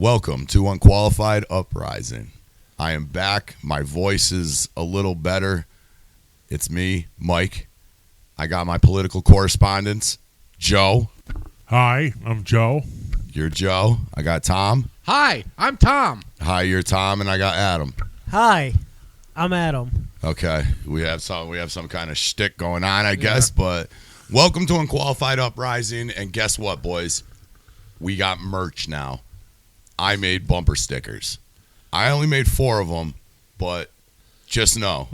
Welcome to Unqualified Uprising. I am back. My voice is a little better. It's me, Mike. I got my political correspondents, Joe. Hi, I'm Joe. You're Joe. I got Tom. Hi, I'm Tom. Hi, you're Tom, and I got Adam. Hi, I'm Adam. Okay, we have some kind of shtick going on, I guess, but welcome to Unqualified Uprising, and guess what, boys? We got merch now. I made bumper stickers. I only made 4 of them, but just know,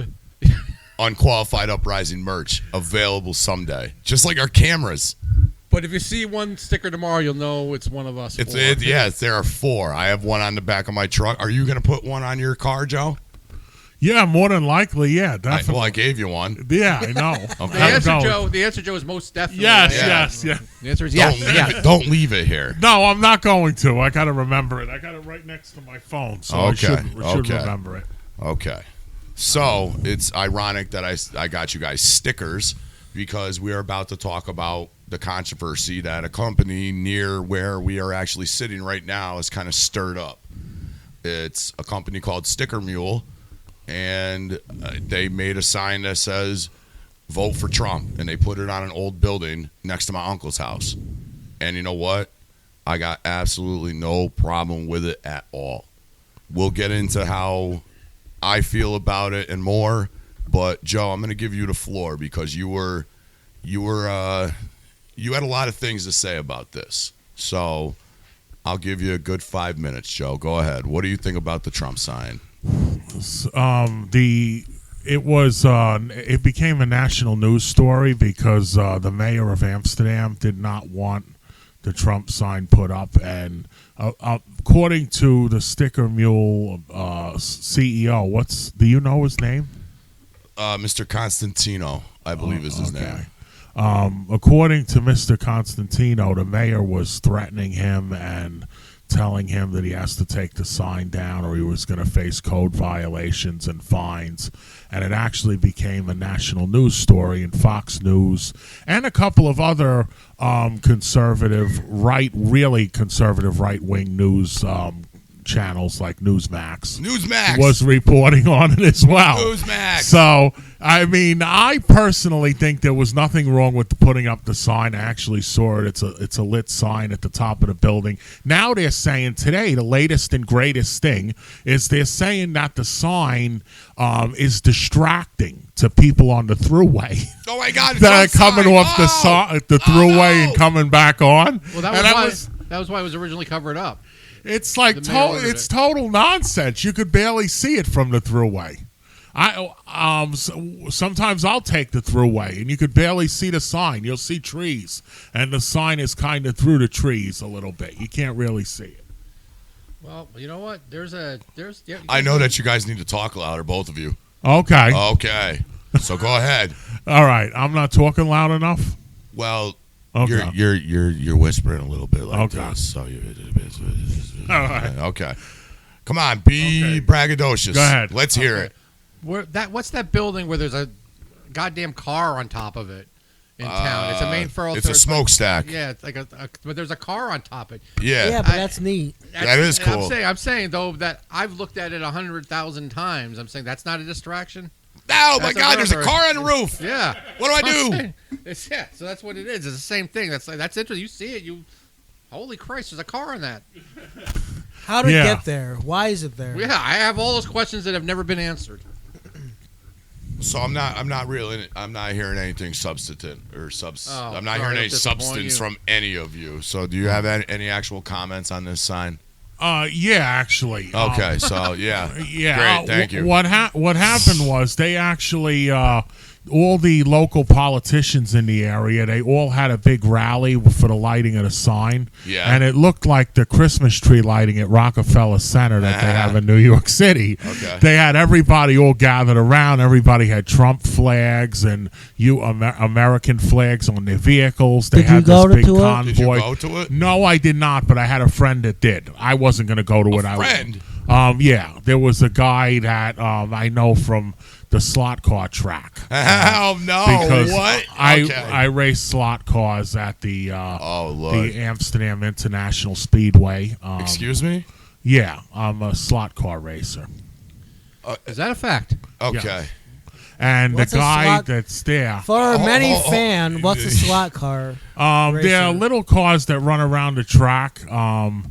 Unqualified Uprising merch available someday. Just like our cameras. But if you see one sticker tomorrow, you'll know it's one of us. There are 4. I have one on the back of my truck. Are you going to put one on your car, Joe? Yeah, more than likely, yeah, definitely. I gave you one. Yeah, I know. Okay. The answer, Joe, is most definitely yes. The answer is yes. Don't leave it here. No, I'm not going to. I got to remember it. I got it right next to my phone, so I should remember it. Okay. So it's ironic that I got you guys stickers because we are about to talk about the controversy that a company near where we are actually sitting right now is kind of stirred up. It's a company called Sticker Mule, and they made a sign that says, "Vote for Trump," and they put it on an old building next to my uncle's house. And you know what? I got absolutely no problem with it at all. We'll get into how I feel about it and more, but Joe, I'm going to give you the floor because you had a lot of things to say about this. So I'll give you a good 5 minutes, Joe. Go ahead. What do you think about the Trump sign? It became a national news story because the mayor of Amsterdam did not want the Trump sign put up, and according to the Sticker Mule CEO, do you know his name? Mr. Constantino, I believe is his name. According to Mr. Constantino, the mayor was threatening him and telling him that he has to take the sign down or he was going to face code violations and fines. And it actually became a national news story in Fox News and a couple of other really conservative right-wing news channels like Newsmax was reporting on it as well. Newsmax. So, I mean, I personally think there was nothing wrong with putting up the sign. I actually saw it. It's a lit sign at the top of the building. Now they're saying today the latest and greatest thing is they're saying that the sign is distracting to people on the throughway. Oh my God! That are coming off the throughway and coming back on. Well, that was why it was originally covered up. It's like total nonsense. You could barely see it from the throughway. Sometimes I'll take the throughway, and you could barely see the sign. You'll see trees, and the sign is kind of through the trees a little bit. You can't really see it. Well, you know what? I know that you guys need to talk louder, both of you. Okay. Okay. So go ahead. All right. I'm not talking loud enough. Well, okay. You're whispering a little bit like okay. this. So all right. Okay. Come on, be braggadocious. Go ahead. Let's hear it. What's that building where there's a goddamn car on top of it in town? It's a main furrow. It's a smokestack. Yeah, it's like but there's a car on top of it. Yeah, but that's neat. That is cool. I'm saying though that I've looked at it 100,000 times. I'm saying that's not a distraction. Oh my God! There's a car on the roof. Yeah. What do I do? So that's what it is. It's the same thing. That's interesting. You see it. Holy Christ! There's a car on that. How did it get there? Why is it there? Yeah, I have all those questions that have never been answered. So I'm not hearing anything substantive or I'm not hearing any substance from any of you. So do you have any actual comments on this sign? Yeah, actually. Okay, so yeah. Great, thank you. What happened was they actually all the local politicians in the area, they all had a big rally for the lighting of the sign. Yeah. And it looked like the Christmas tree lighting at Rockefeller Center that they have in New York City. Okay. They had everybody all gathered around. Everybody had Trump flags and American flags on their vehicles. They had this big convoy. Did you go to it? No, I did not, but I had a friend that did. I wasn't going to go to it. A friend? Yeah. There was a guy that I know from the slot car track. Oh no! Because what? I race slot cars at the Amsterdam International Speedway. Excuse me? Yeah, I'm a slot car racer. Is that a fact? Okay. Yes. And What's the a guy slot- that's there. For a many fan, what's a slot car? There are racer? little cars that run around the track. I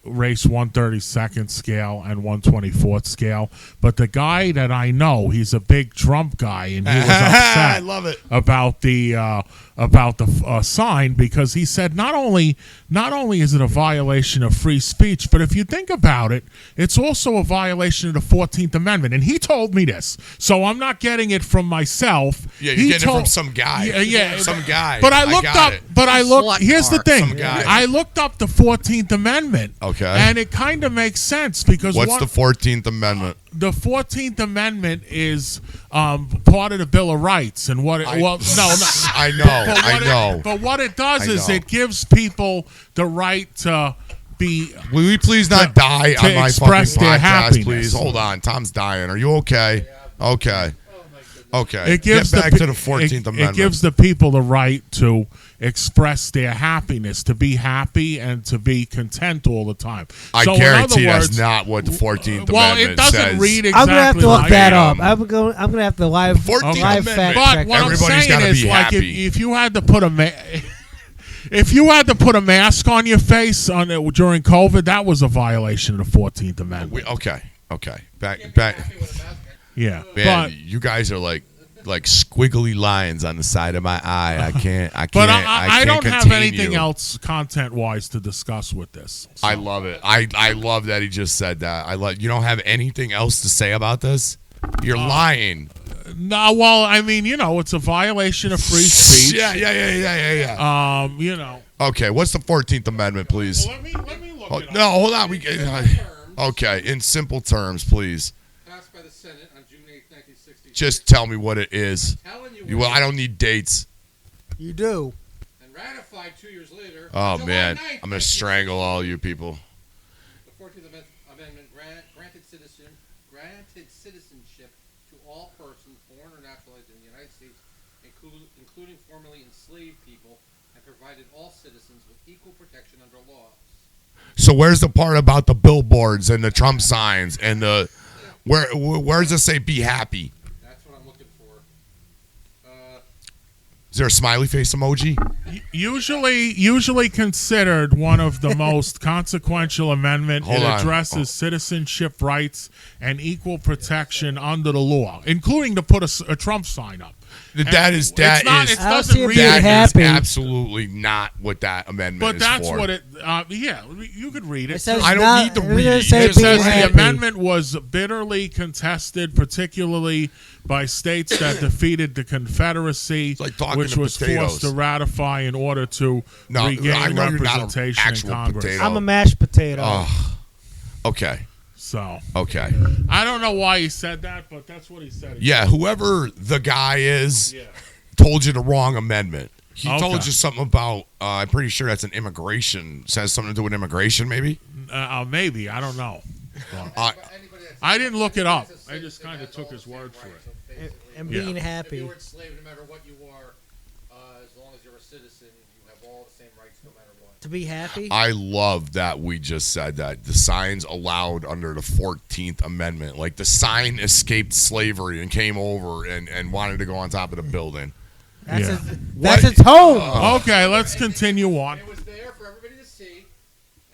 race 1/32nd scale and 1/24th scale. But the guy that I know, he's a big Trump guy, and he was upset I love it. about the sign because he said not only is it a violation of free speech, but if you think about it, it's also a violation of the 14th Amendment. And he told me this, so I'm not getting it from myself. Yeah, you're getting it from some guy. Yeah, some guy. But I looked got up. it. But I looked. Slut Here's the car. thing. Some guy. I looked up the 14th Amendment. Okay. And it kind of makes sense because What's the 14th Amendment? the 14th Amendment is part of the Bill of Rights, and what? I know. I know. But what it does I is know. it gives people the right to be. Will we please not die to on my fucking express their podcast, happiness. please? Hold on. Tom's dying. Are you okay? Okay. Okay. It gives Get back the, to the 14th Amendment. It gives the people the right to express their happiness, to be happy and to be content all the time. I So in guarantee other that's words, not what the 14th well, Amendment it doesn't says. read exactly I'm gonna have to look like that it. up. I'm gonna have to live 14th live Amendment. fact But check. what I'm Everybody's saying gotta is, be like, happy. if you had to put a if you had to put a mask on your face during COVID, that was a violation of the 14th Amendment. Okay. Back. Yeah, Man, you guys are like squiggly lines on the side of my eye. I can't. but I I can't don't have contain anything you. else content-wise to discuss with this. So. I love it. I love that he just said that. You don't have anything else to say about this? You're lying. No, well, I mean, it's a violation of free speech. Yeah. Okay, what's the 14th Amendment, please? Let me look it up. No, hold on. Okay, in simple terms, please. Passed by the Senate on June 8, 1960. Just tell me what it is. Telling you Well, I don't need dates. You do. and ratified 2 years later. Oh, July man. 9th, I'm going to strangle all you people. The 14th Amendment granted citizenship to all persons born or naturalized in the United States, including formerly enslaved people, and provided all citizens with equal protection under laws. So where's the part about the billboards and the Trump signs and the where does it say be happy? That's what I'm looking for. Is there a smiley face emoji? Usually considered one of the most consequential amendment. Hold it on. addresses citizenship rights and equal protection under the law, including to put a Trump sign up. That is It doesn't I don't see it read being that happy. is absolutely not what that amendment but is that's for. what it. Yeah, you could read it. It says I don't not- need to it read doesn't it. say It being says the happy. amendment was bitterly contested, particularly by states that defeated the Confederacy, like talking which to was potatoes. forced to ratify in order to No, I regain know you're not an representation in actual Congress. potato. I'm a mashed potato. Oh, okay. So Okay. I don't know why he said that, but that's what he said. Yeah, whoever the guy is Yeah. told you the wrong amendment. He Okay. told you something about, I'm pretty sure that's an immigration, says something to do with immigration, maybe? Maybe I don't know. Uh, I didn't look it up. I just kind of took his word for it. And Yeah. being If happy. you were enslaved, no matter what you are, as long as you're a citizen, you have all the same rights no matter what. To be happy. I love that we just said that. The signs allowed under the 14th Amendment. Like the sign escaped slavery and came over and wanted to go on top of the building. That's, Yeah. that's What? its home. Okay, let's continue on. It was there for everybody to see,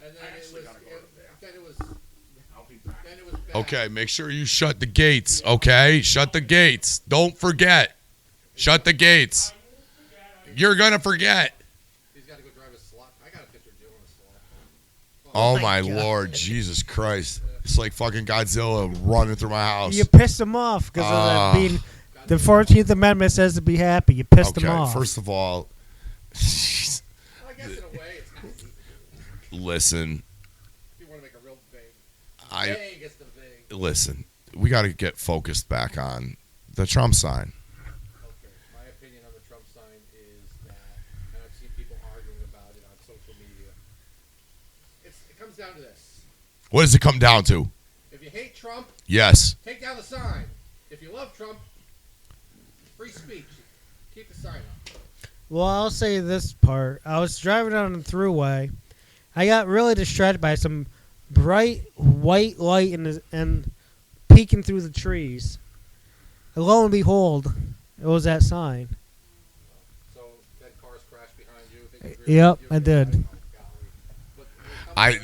and then it was bad. Okay, make sure you shut the gates, okay? Shut the gates. Don't forget. Shut the gates. You're going to forget. He's got to go drive a slot. I got a picture of Joe in a slot. Oh, my Lord. Jesus Christ. It's like fucking Godzilla running through my house. You pissed him off because of that being. The 14th Amendment says to be happy. You pissed him off. First of all, Well, I guess in a way, it's happy. listen. If you want to make a real vague. I Vague is the vague. listen. We got to get focused back on the Trump sign. Okay. My opinion on the Trump sign is that, and I've seen people arguing about it on social media. It comes down to this. What does it come down to? If you hate Trump, Yes. take down the sign. If you love Trump, free speech. Keep the sign up. Well, I'll say this part. I was driving on the thruway. I got really distracted by some bright white light and peeking through the trees. And lo and behold, it was that sign. So that car's crashed behind you. Yep, I did.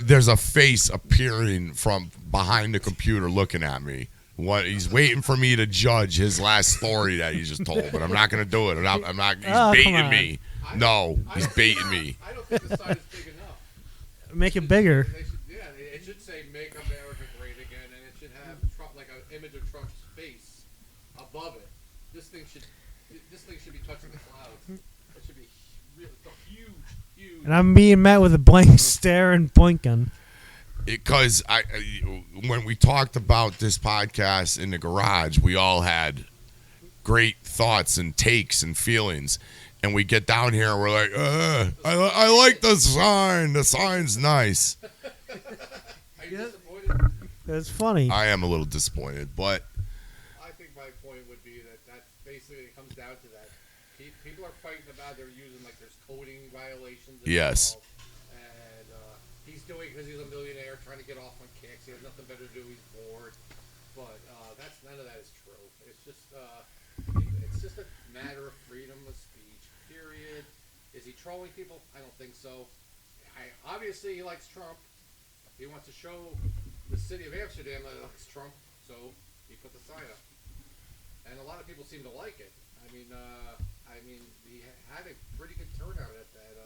There's a face appearing from behind the computer looking at me. What he's waiting for me to judge his last story that he just told, but I'm not gonna do it. I'm not. He's baiting me. No, he's baiting me. I don't think the sign is big enough. Make it bigger. It should say "Make America Great Again," and it should have Trump, like an image of Trump's face above it. This thing should be touching the clouds. It should be really huge. And I'm being met with a blank stare and blinking. Because when we talked about this podcast in the garage, we all had great thoughts and takes and feelings, and we get down here and we're like, I like the sign. The sign's nice. Are you disappointed? That's funny. I am a little disappointed, but I think my point would be that basically it comes down to that. People are fighting about they're using like there's coding violations. Yes. And he's doing because he's a millionaire trying to get off on kicks. He has nothing better to do. He's bored. But none of that is true. It's just a matter of freedom of speech. Period. Is he trolling people? I don't think so. Obviously he likes Trump. He wants to show the city of Amsterdam that he likes Trump, so he put the sign up. And a lot of people seem to like it. I mean, he had a pretty good turnout at that,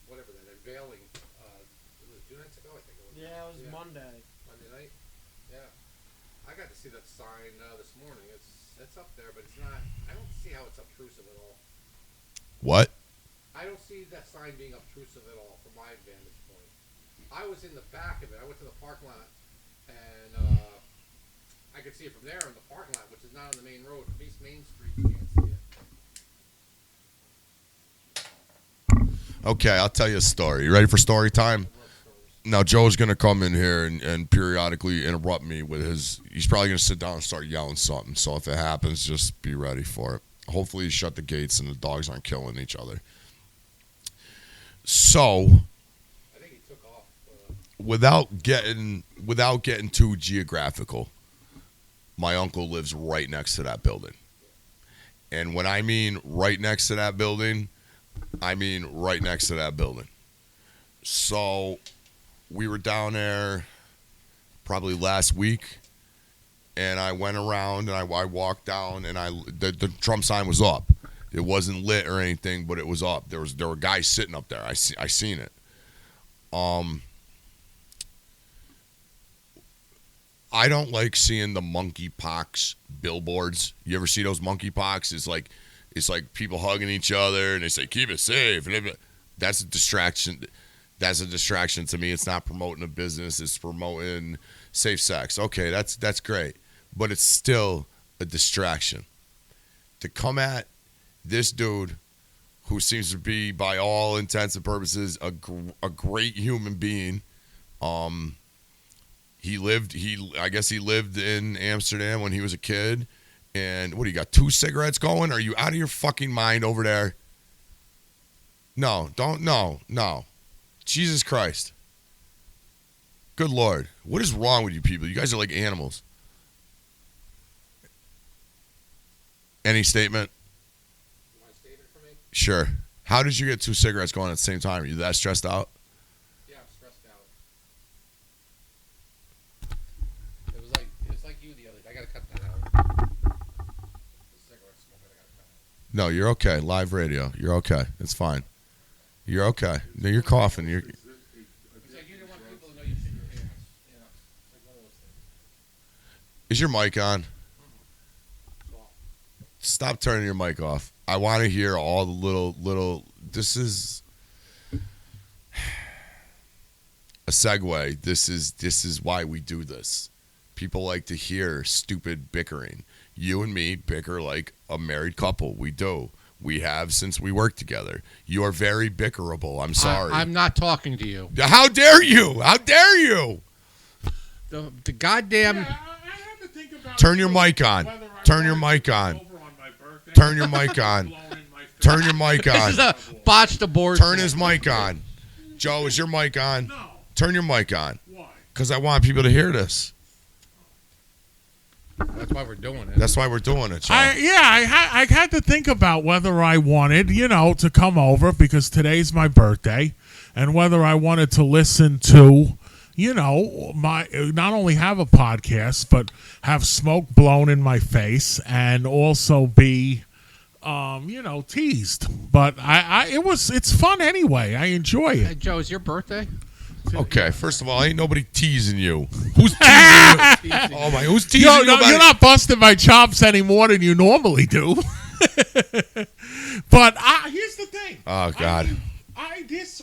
whatever that unveiling. It was 2 nights ago, I think it was. Yeah, it was Monday. Monday night. Yeah, I got to see that sign this morning. It's up there, but it's not. I don't see how it's obtrusive at all. what? I don't see that sign being obtrusive at all from my vantage point. I was in the back of it. I went to the parking lot, and I could see it from there in the parking lot, which is not on the main road. From East Main Street, you can't see it. Okay, I'll tell you a story. You ready for story time? Now, Joe's going to come in here and periodically interrupt me with he's probably going to sit down and start yelling something. So if it happens, just be ready for it. Hopefully you shut the gates and the dogs aren't killing each other. So, I think he took off. without getting too geographical, my uncle lives right next to that building. And when I mean right next to that building, I mean right next to that building. So we were down there probably last week, and I went around and I walked down, and the Trump sign was up. It wasn't lit or anything, but it was up. There were guys sitting up there. I seen it. I don't like seeing the monkeypox billboards. You ever see those monkeypox? It's like people hugging each other and they say keep it safe. That's a distraction. That's a distraction to me. It's not promoting a business. It's promoting safe sex. Okay, that's great, but it's still a distraction. To come at this dude, who seems to be, by all intents and purposes, a great human being. I guess he lived in Amsterdam when he was a kid. And what do you got? 2 cigarettes going? Are you out of your fucking mind over there? No. Jesus Christ. Good Lord. What is wrong with you people? You guys are like animals. Any statement? You want a statement from me? Sure. How did you get 2 cigarettes going at the same time? Are you that stressed out? Yeah, I'm stressed out. It was like you the other day. I gotta cut that out. The cigarette smoke, I gotta cut out. No, you're okay. Live radio. You're okay. It's fine. You're okay. No, you're coughing. It's like you didn't want people to know you shit your pants. You know, it's like one of those things. Is your mic on? Stop turning your mic off. I want to hear all the little. This is a segue. This is why we do this. People like to hear stupid bickering. You and me bicker like a married couple. We do. We have since we worked together. You are very bickerable. I'm sorry. I'm not talking to you. How dare you? How dare you? The goddamn. Yeah, I had to think about Turn your mic on. Turn your mic on. Turn your mic on. Turn your mic This on. is a botched abortion. Turn his mic on. Joe, is your mic on? No. Turn your mic on. Why? Because I want people to hear this. That's why we're doing it. That's why we're doing it, Joe. I had to think about whether I wanted, to come over because today's my birthday, and whether I wanted to listen to, my not only have a podcast but have smoke blown in my face and also be, teased. But it's fun anyway. I enjoy Hey, it. Joe, is your birthday? Okay, first of all, ain't nobody teasing you. Who's teasing you? Oh my, who's teasing you? You're not busting my chops any more than you normally do. But here's the thing. Oh God.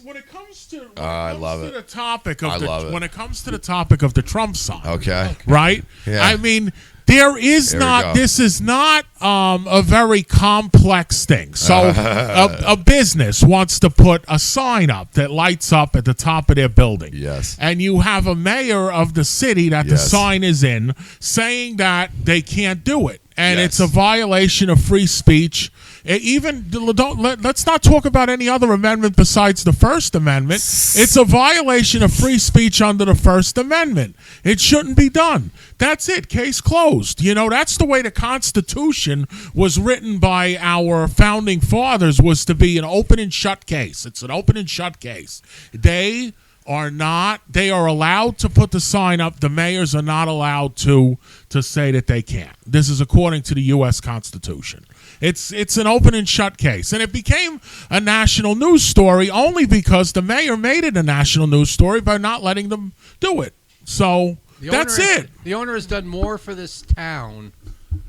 When it comes to I love it. the topic of I love it. when it comes to the topic of the Trump sign, Okay. right? Yeah. I mean, there is There we not. go. This is not a very complex thing. So a business wants to put a sign up that lights up at the top of their building. Yes. And you have a mayor of the city that the Yes. sign is in saying that they can't do it. And Yes. it's a violation of free speech. Let's not talk about any other amendment besides the First Amendment. It's a violation of free speech under the First Amendment. It shouldn't be done. That's it. Case closed. That's the way the Constitution was written by our founding fathers, was to be an open and shut case. It's an open and shut case. They are allowed to put the sign up. The mayors are not allowed to say that they can't. This is according to the U.S. Constitution. It's an open and shut case. And it became a national news story only because the mayor made it a national news story by not letting them do it. So that's it. The owner has done more for this town.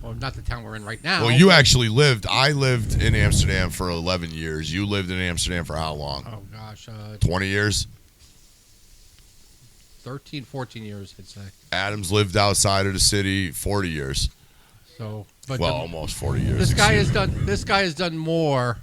Well, not the town we're in right now. Well, you actually I lived in Amsterdam for 11 years. You lived in Amsterdam for how long? Oh, gosh. 20 years? 13, 14 years, I'd say. Adams lived outside of the city 40 years. So, but Well, almost 40 years. this guy has done more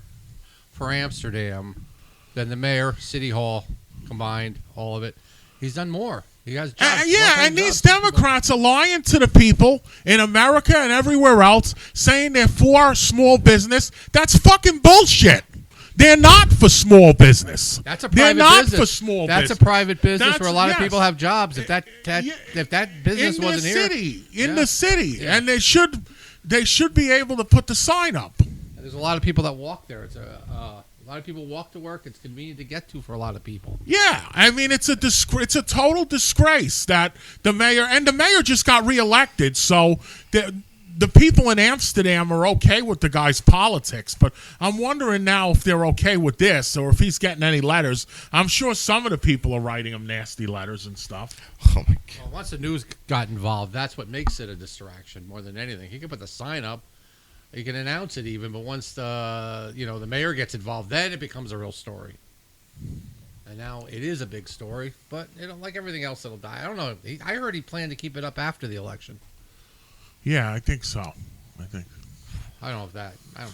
for Amsterdam than the mayor, city hall combined, all of it. He's done more. He has jobs. And these Democrats are lying to the people in America and everywhere else, saying they're for small business. That's fucking bullshit. They're not for small business. That's a private They're not business. for small That's business. a private business where a That's- lot of yes. people have jobs. If that business in wasn't the here, city, in Yeah. the city, Yeah. and they should be able to put the sign up. there's a lot of people that walk there. It's a lot of people walk to work. It's convenient to get to for a lot of people. Yeah, I mean it's a total disgrace that the mayor just got reelected, so the people in Amsterdam are okay with the guy's politics, but I'm wondering now if they're okay with this or if he's getting any letters. I'm sure some of the people are writing him nasty letters and stuff. Oh, my God. Well, once the news got involved, that's what makes it a distraction more than anything. He can put the sign up, he can announce it even, but once the mayor gets involved, then it becomes a real story. And now it is a big story, but like everything else, it'll die. I don't know. I heard he planned to keep it up after the election. Yeah, I think so. I don't know if that.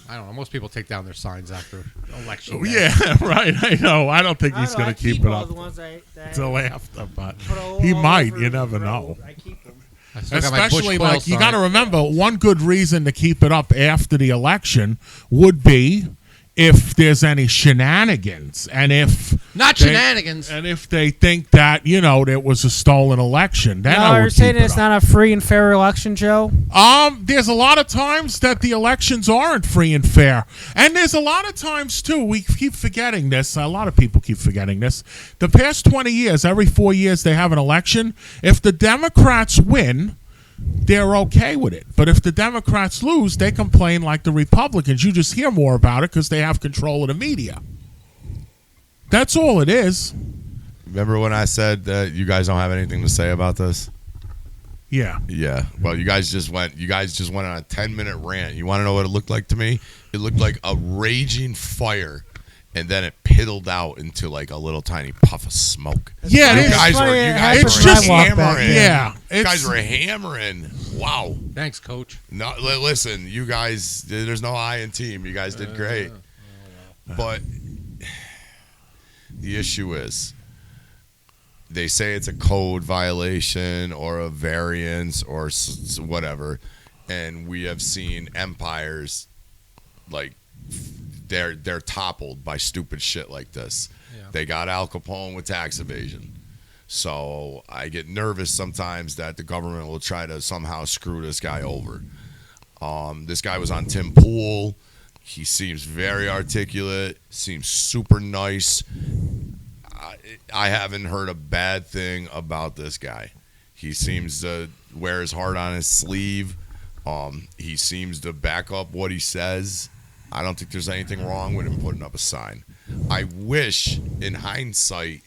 I don't know. Most people take down their signs after election. Oh, day. yeah, right. I know. I don't think he's going to keep it all up the ones that until after, but put all he over might. the You never road. know. I keep them. I still got my Bush Especially Quail like you got to sign. remember, one good reason to keep it up after the election would be if there's any shenanigans, and if Not shenanigans. and if they think that there was a stolen election, then I You're would saying keep it it's up. not a free and fair election, Joe? There's a lot of times that the elections aren't free and fair. And there's a lot of times, too, we keep forgetting this. A lot of people keep forgetting this. The past 20 years, every 4 years they have an election. If the Democrats win, they're okay with it. But if the Democrats lose, they complain like the Republicans. You just hear more about it because they have control of the media. That's all it is. Remember when I said that you guys don't have anything to say about this? Yeah. Yeah. Well, you guys just went on a 10-minute rant. You want to know what it looked like to me? It looked like a raging fire, and then it piddled out into like a little tiny puff of smoke. Yeah, You it is. guys were It's were just- hammering. Yeah. You guys It's, were hammering. Wow. Thanks, Coach. No, listen, you guys. There's no I in team. You guys did great. But the issue is, they say it's a code violation or a variance or whatever, and we have seen empires like they're toppled by stupid shit like this. Yeah. They got Al Capone with tax evasion. So I get nervous sometimes that the government will try to somehow screw this guy over. This guy was on Tim Pool. He seems very articulate, seems super nice. I haven't heard a bad thing about this guy. He seems to wear his heart on his sleeve. He seems to back up what he says. I don't think there's anything wrong with him putting up a sign. I wish, in hindsight,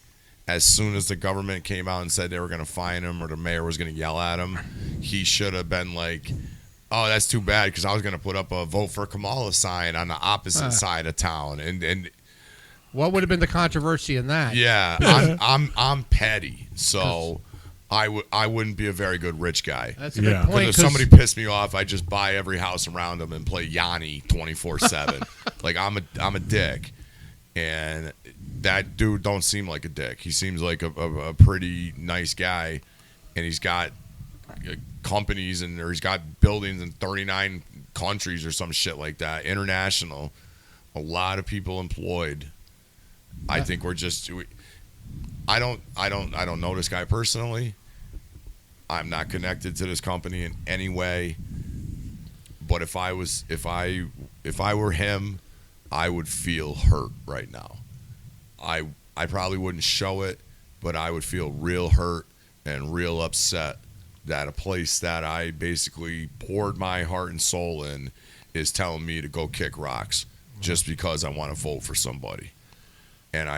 as soon as the government came out and said they were going to fine him or the mayor was going to yell at him, he should have been like, oh, that's too bad because I was going to put up a vote for Kamala sign on the opposite side of town. And what would have been the controversy in that? yeah, I'm petty, so I wouldn't be a very good rich guy. That's a good Yeah. point. Because if somebody pissed me off, I just buy every house around them and play Yanni 24/7. Like I'm a dick, and that dude don't seem like a dick. He seems like a pretty nice guy, and he's got companies or he's got buildings in 39 countries or some shit like that. International, a lot of people employed. I think we're just. I don't know this guy personally. I'm not connected to this company in any way. But if I were him, I would feel hurt right now. I probably wouldn't show it, but I would feel real hurt and real upset that a place that I basically poured my heart and soul in is telling me to go kick rocks just because I want to vote for somebody. And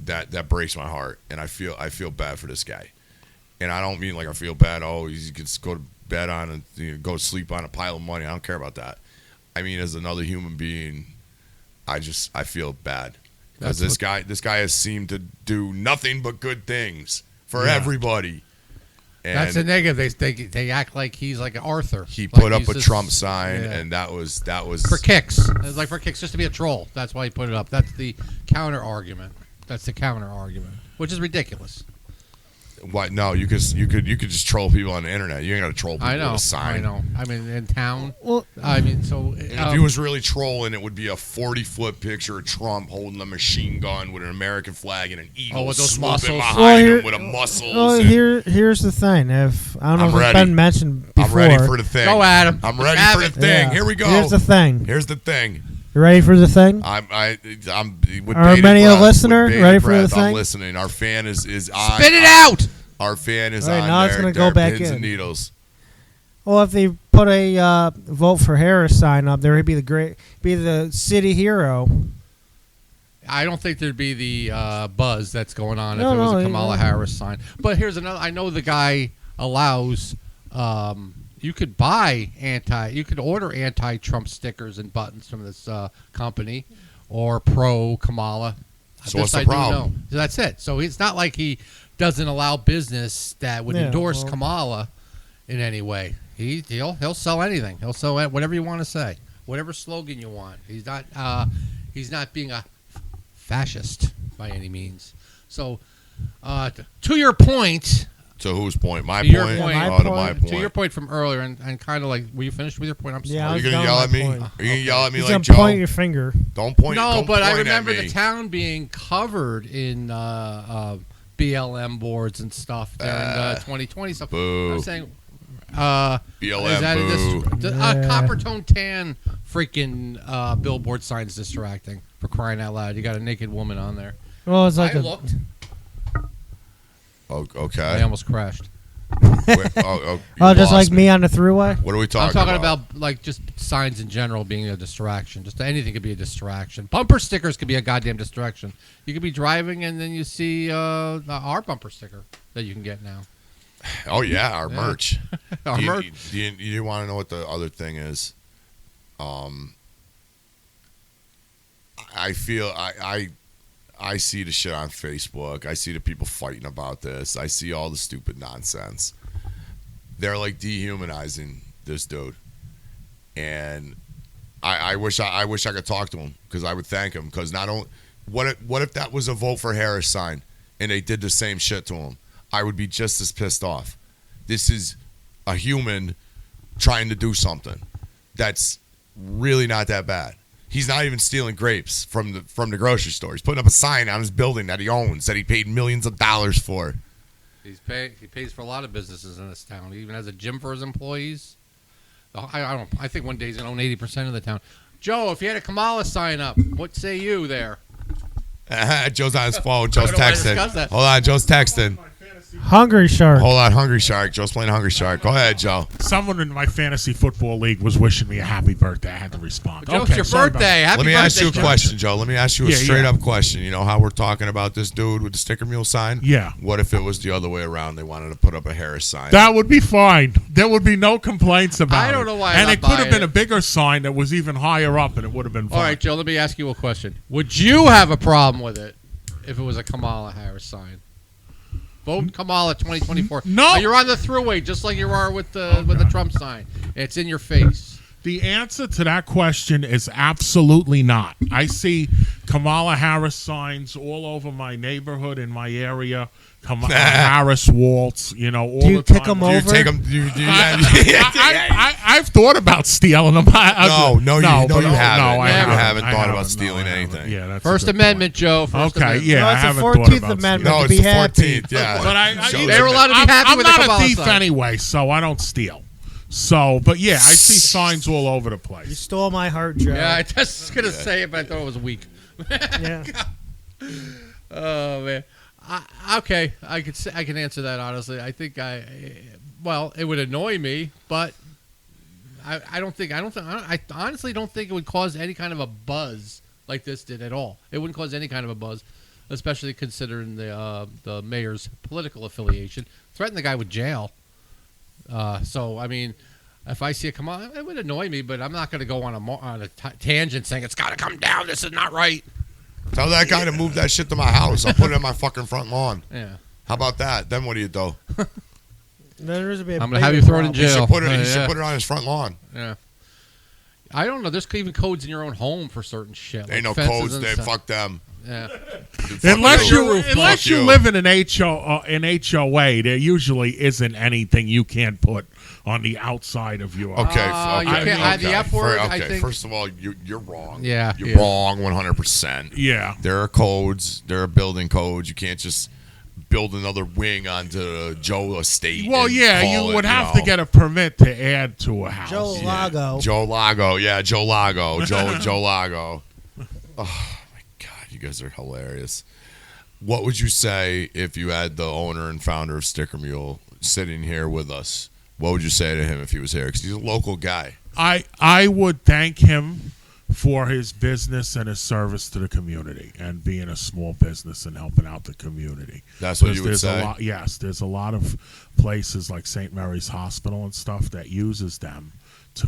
that breaks my heart, and I feel bad for this guy. And I don't mean like I feel bad. Oh, he could go to bed on and go to sleep on a pile of money. I don't care about that. I mean, as another human being, I feel bad because this guy has seemed to do nothing but good things for everybody. And that's a negative. They act like he's like an Arthur. He like put up a Trump sign, yeah. and that was for kicks. It was like for kicks, just to be a troll. That's why he put it up. That's the counter argument. Which is ridiculous. Why? No, you could just troll people on the internet. You ain't got to troll people I know. with a sign. I know. I mean, in town. Well, I mean, so And if he was really trolling, it would be a 40-foot picture of Trump holding a machine gun with an American flag and an eagle with those swooping muscles. behind him with a muscles. Well, and here's the thing. If I don't know I'm if it's ready. been mentioned before. I'm ready for the thing. Go, Adam. I'm ready Have for it. the thing. Yeah. Here we go. Here's the thing. Here's the thing. You ready for the thing? I'm with Are bated many a breath, listener with bated ready for the breath, I'm thing? listening. Our fan is on. Spit it out. Our fan is All right, on now it's there. gonna go back pins in. and needles. Well, if they put a vote for Harris sign up there, he'd be the city hero. I don't think there'd be the buzz that's going on No, if it was no, a Kamala yeah. Harris sign. But here's another. I know the guy allows. You could you could order anti-Trump stickers and buttons from this company, or pro Kamala. So This what's the I do problem? know. So that's it. So it's not like he doesn't allow business that would Yeah, endorse well- Kamala in any way. He'll sell anything. He'll sell whatever you want to say, whatever slogan you want. He's not being a fascist by any means. So, to your point. To whose point? My To your point? point. Oh, to my point. To your point from earlier, and kind of like, were you finished with your point? I'm sorry. Yeah, I Are was you going to done yell with at my me? point. Are you going to yell at me He's like gonna Joe? point your finger. Don't point. No, don't but I point at remember me. the town being covered in BLM boards and stuff during 2020. So Boo. I'm saying, BLM, is that boo. Yeah. copper tone tan freaking billboard signs distracting, for crying out loud? You got a naked woman on there. Well, it's like I a, looked. Oh, I okay. almost crashed. Wait, you just lost like me on the throughway. What are we talking I'm talking about like just signs in general being a distraction. Just anything could be a distraction. Bumper stickers could be a goddamn distraction. You could be driving and then you see our bumper sticker that you can get now. Oh, yeah, our merch. Our merch. Do you want to know what the other thing is? I feel I see the shit on Facebook. I see the people fighting about this. I see all the stupid nonsense. They're like dehumanizing this dude, and I wish I could talk to him because I would thank him because not only what if that was a vote for Harris sign and they did the same shit to him, I would be just as pissed off. This is a human trying to do something that's really not that bad. He's not even stealing grapes from the grocery store. He's putting up a sign on his building that he owns that he paid millions of dollars for. He pays for a lot of businesses in this town. He even has a gym for his employees. I think one day he's gonna own 80% of the town. Joe, if you had a Kamala sign up, what say you there? Joe's on his phone. Joe's I don't wanna texting. discuss that. Hold on, Joe's texting. Hungry Shark. Hold on, Hungry Shark. Joe's playing Hungry Shark. Go ahead, Joe. Someone in my fantasy football league was wishing me a happy birthday. I had to respond. Joe, Okay, it's your sorry about birthday. Happy Let me birthday, ask you a Joe. question, Joe. Let me ask you a Yeah, straight yeah. up question. You know how we're talking about this dude with the sticker mule sign? Yeah. What if it was the other way around? They wanted to put up a Harris sign. That would be fine. There would be no complaints about it. I don't know why I'm And not it could have buying been it. a bigger sign that was even higher up, and it would have been fine. All right, Joe, let me ask you a question. Would you have a problem with it if it was a Kamala Harris sign? Vote Kamala 2024. No. You're on the thruway just like you are with the Trump sign. It's in your face. The answer to that question is absolutely not. I see Kamala Harris signs all over my neighborhood in my area. Kamala Harris waltz, all Do you the time. kick 'em Do you over? take them? I've thought about stealing them. No, but you haven't. No, I you haven't. haven't I thought about haven't. stealing No, I haven't. anything. Yeah, that's First a good Amendment, point. Joe. First Okay, Amendment. yeah, No, I it's the haven't 14th thought about Amendment. stealing. No, to it's be the happy. 14th. Yeah. But I Joe's They were allowed to be happy I'm with the not Kamala a thief sign. anyway, so I don't steal. So, but yeah, I see signs all over the You place. stole my heart, Joe. Yeah, I just was gonna say it, but I thought it was weak. Yeah. Oh man. Okay, I can answer that honestly. I think it would annoy me, but I honestly don't think it would cause any kind of a buzz like this did at all. It wouldn't cause any kind of a buzz, especially considering the mayor's political affiliation. Threaten the guy with jail. So I mean, if I see it come on, it would annoy me, but I'm not going to go on a tangent saying it's got to come down. This is not right. Tell that guy to move that shit to my house. I'll put it in my fucking front lawn. Yeah. How about that? Then what do you do? There's be a I'm gonna have bigger you thrown in problem. He jail. should put it. He Yeah. should put it on his front lawn. Yeah. I don't know. There's even codes in your own home for certain shit. Ain't no like fences codes and there. stuff. Fuck them. Yeah. Dude, fuck Unless you. you live in an HOA, there usually isn't anything you can put on the outside of your. Okay. You can't add the F word, I think. First of all, you're wrong. Yeah, You're yeah. wrong 100%. Yeah. There are codes. There are building codes. You can't just build another wing onto Joe Estate. Well, and yeah, call you it, would have know. to get a permit to add to a house. Joe Lago. Joe Lago. Yeah, Joe Lago. Joe Lago. Oh, my God. You guys are hilarious. What would you say if you had the owner and founder of Sticker Mule sitting here with us? What would you say to him if he was here? Because he's a local guy. I would thank him for his business and his service to the community and being a small business and helping out the community. That's what you would There's say? a lot, yes, there's a lot of places like St. Mary's Hospital and stuff that uses them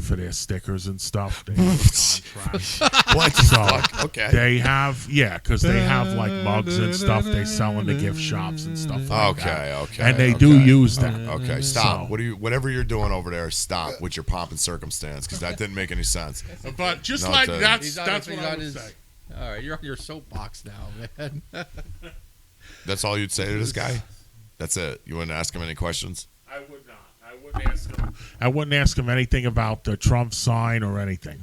for their stickers and stuff. They have contracts. What the fuck? Okay. They have, because they have like mugs and stuff they sell in the gift shops and stuff like that. Okay. And they do use them. Okay, stop. So- Whatever you're doing over there, stop with your pomp and circumstance, because that didn't make any sense. But just No, like it's a- that's what I would his. say. All right, you're on your soapbox now, man. That's all you'd say to this guy? That's it. You wouldn't ask him any questions? I would not. I wouldn't ask him anything about the Trump sign or anything.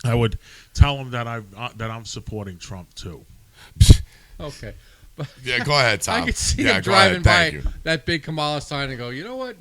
I would tell him that I'm supporting Trump too. Okay. Yeah, go ahead, Tom. I could see Yeah, him go ahead. driving by Thank you. that big Kamala sign and go, you know what?